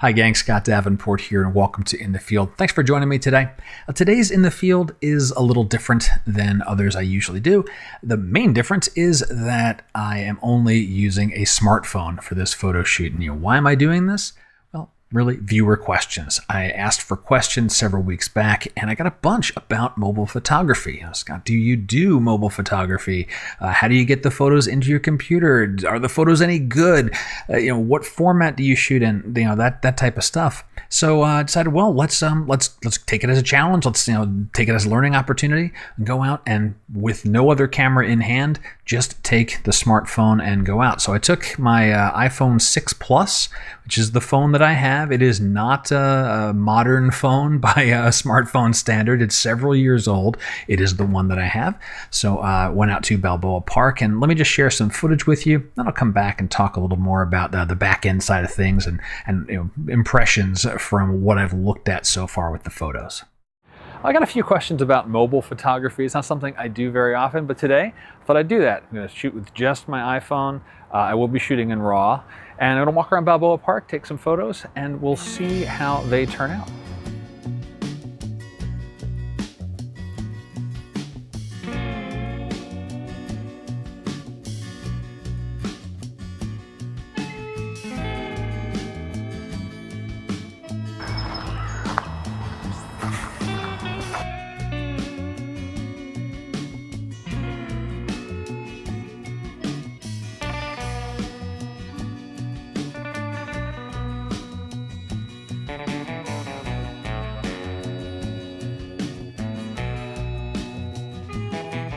Hi gang, Scott Davenport here and welcome to In the Field. Thanks for joining me today. Today's In the Field is a little different than others I usually do. The main difference is that I am only using a smartphone for this photo shoot. And why am I doing this? Well, really, viewer questions. I asked for questions several weeks back and I got a bunch about mobile photography. Scott, do you do mobile photography? How do you get the photos into your computer? Are the photos any good? What format do you shoot in? That type of stuff. So I decided, well, let's take it as a challenge. Let's take it as a learning opportunity and go out and with no other camera in hand, just take the smartphone and go out. So I took my iPhone 6 Plus, which is the phone that I have. It is not a modern phone by a smartphone standard. It's several years old. It is the one that I have. So I went out to Balboa Park and let me just share some footage with you. Then I'll come back and talk a little more about the back end side of things and impressions from what I've looked at so far with the photos. I got a few questions about mobile photography. It's not something I do very often, but today I thought I'd do that. I'm going to shoot with just my iPhone. I will be shooting in RAW, and I'm going to walk around Balboa Park, take some photos, and we'll see how they turn out.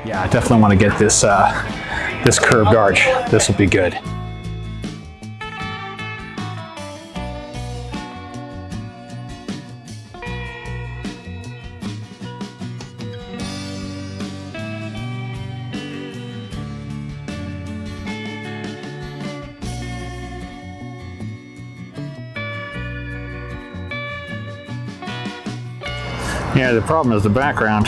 Yeah, I definitely want to get this this curved arch. This will be good. Yeah, the problem is the background.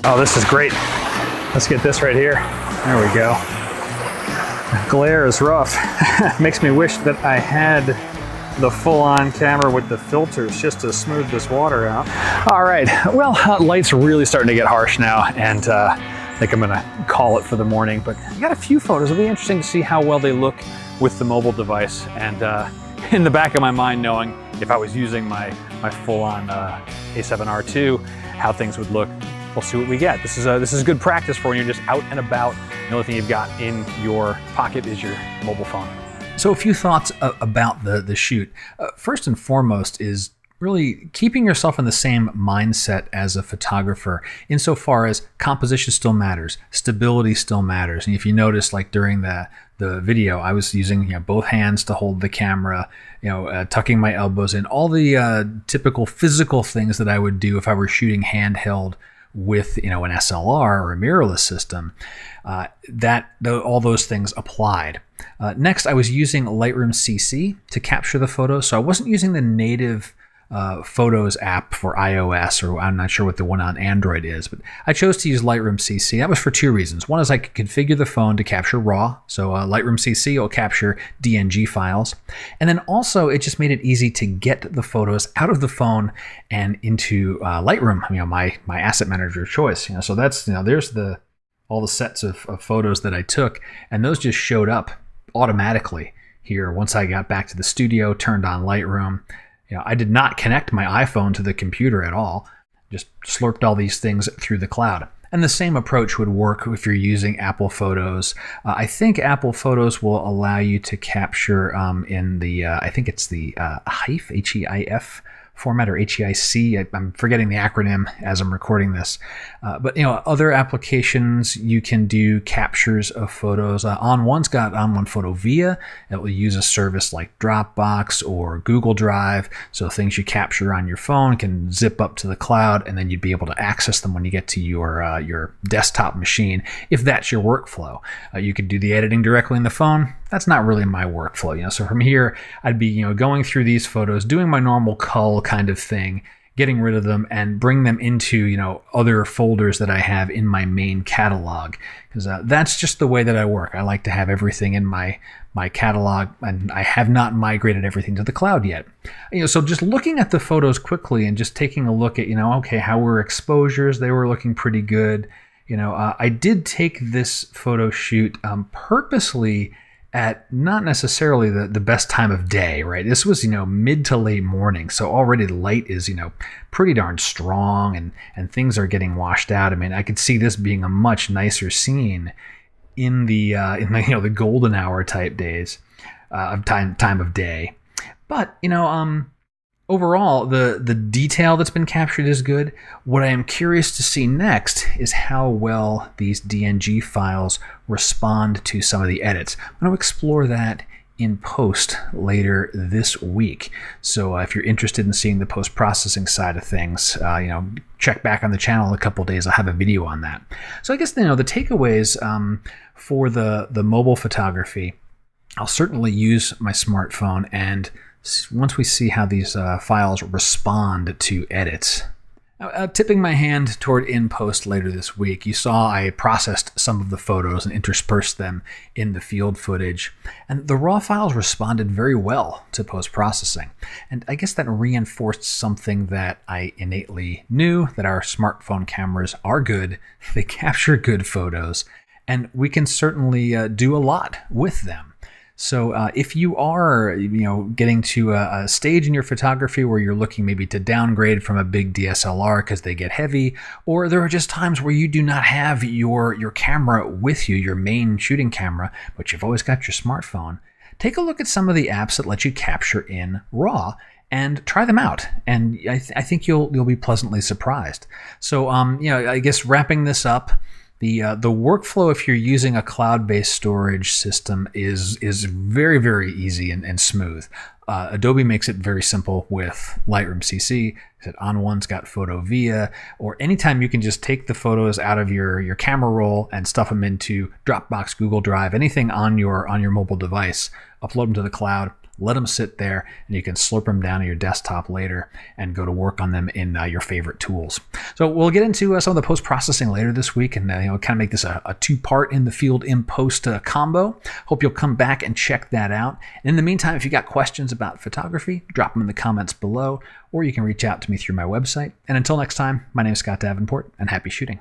Oh, this is great. Let's get this right here. There we go. Glare is rough. Makes me wish that I had the full-on camera with the filters just to smooth this water out. All right, well, light's really starting to get harsh now, and I think I'm gonna call it for the morning, but I got a few photos. It'll be interesting to see how well they look with the mobile device, and in the back of my mind, knowing if I was using my full-on A7R II, how things would look. We'll see what we get. This is good practice for when you're just out and about. The only thing you've got in your pocket is your mobile phone. So a few thoughts about the shoot. First and foremost is really keeping yourself in the same mindset as a photographer insofar as composition still matters, stability still matters. And if you notice, like during the video, I was using both hands to hold the camera, tucking my elbows in, all the typical physical things that I would do if I were shooting handheld with an SLR or a mirrorless system, all those things applied. Next, I was using Lightroom CC to capture the photos, so I wasn't using the native Photos app for iOS, or I'm not sure what the one on Android is, but I chose to use Lightroom CC. That was for two reasons. One is I could configure the phone to capture RAW, so Lightroom CC will capture DNG files, and then also it just made it easy to get the photos out of the phone and into Lightroom, my asset manager of choice. So that's there's all the sets of photos that I took, and those just showed up automatically here once I got back to the studio, turned on Lightroom. I did not connect my iPhone to the computer at all, just slurped all these things through the cloud. And the same approach would work if you're using Apple Photos. I think Apple Photos will allow you to capture in the, I think it's the HEIF format, or HEIC. I'm forgetting the acronym as I'm recording this. But other applications, you can do captures of photos. On1's got On1 Photo Via. It will use a service like Dropbox or Google Drive. So things you capture on your phone can zip up to the cloud, and then you'd be able to access them when you get to your desktop machine, if that's your workflow. You could do the editing directly in the phone. That's not really my workflow. So from here, I'd be going through these photos, doing my normal cull kind of thing, getting rid of them, and bring them into other folders that I have in my main catalog, because that's just the way that I work. I like to have everything in my catalog, and I have not migrated everything to the cloud yet. So just looking at the photos quickly and just taking a look at okay, how were exposures? They were looking pretty good. I did take this photo shoot purposely at not necessarily the best time of day, right? This was, mid to late morning. So already the light is, pretty darn strong, and things are getting washed out. I mean, I could see this being a much nicer scene in the the golden hour type days of time of day. But, overall, the detail that's been captured is good. What I am curious to see next is how well these DNG files respond to some of the edits. I'm going to explore that in post later this week. So if you're interested in seeing the post-processing side of things, check back on the channel in a couple of days. I'll have a video on that. So I guess the takeaways for the mobile photography, I'll certainly use my smartphone, and once we see how these files respond to edits. Tipping my hand toward in post later this week, you saw I processed some of the photos and interspersed them in the field footage, and the raw files responded very well to post-processing. And I guess that reinforced something that I innately knew, that our smartphone cameras are good, they capture good photos, and we can certainly do a lot with them. So if you are, getting to a stage in your photography where you're looking maybe to downgrade from a big DSLR because they get heavy, or there are just times where you do not have your camera with you, your main shooting camera, but you've always got your smartphone, take a look at some of the apps that let you capture in RAW and try them out. And I think you'll be pleasantly surprised. So, I guess wrapping this up, the workflow, if you're using a cloud-based storage system, is very, very easy and smooth. Adobe makes it very simple with Lightroom CC. On1's got Photo Via, or anytime you can just take the photos out of your camera roll and stuff them into Dropbox, Google Drive, anything on your mobile device, upload them to the cloud, let them sit there, and you can slurp them down to your desktop later and go to work on them in your favorite tools. So we'll get into some of the post-processing later this week, and kind of make this a two-part in the field in post combo. Hope you'll come back and check that out. And in the meantime, if you got questions about photography, drop them in the comments below, or you can reach out to me through my website. And until next time, my name is Scott Davenport, and happy shooting.